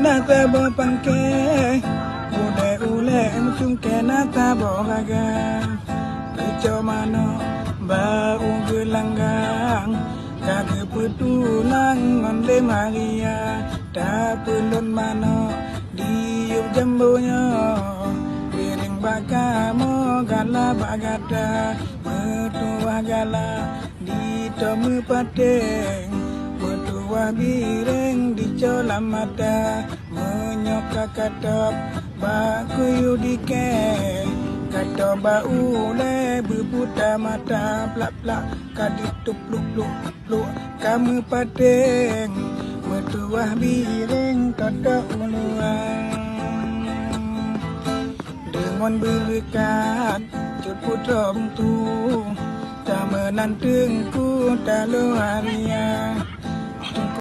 nata bo pangke ule mucung ke nata bo gaga keco mano ba gelanggang kage petulang onde Maria ta pelon mano diup jambonya piring bakamo gala bagada metua gala di tomu pateng metua bireng di colam mata menyoka katop bakuyu dike kato baule bebuta mata plak plak kaditup pluk pluk pluk kamu pateng metua bireng kato uluang dengan berkat ceput rom tu tak menantengku tak luaria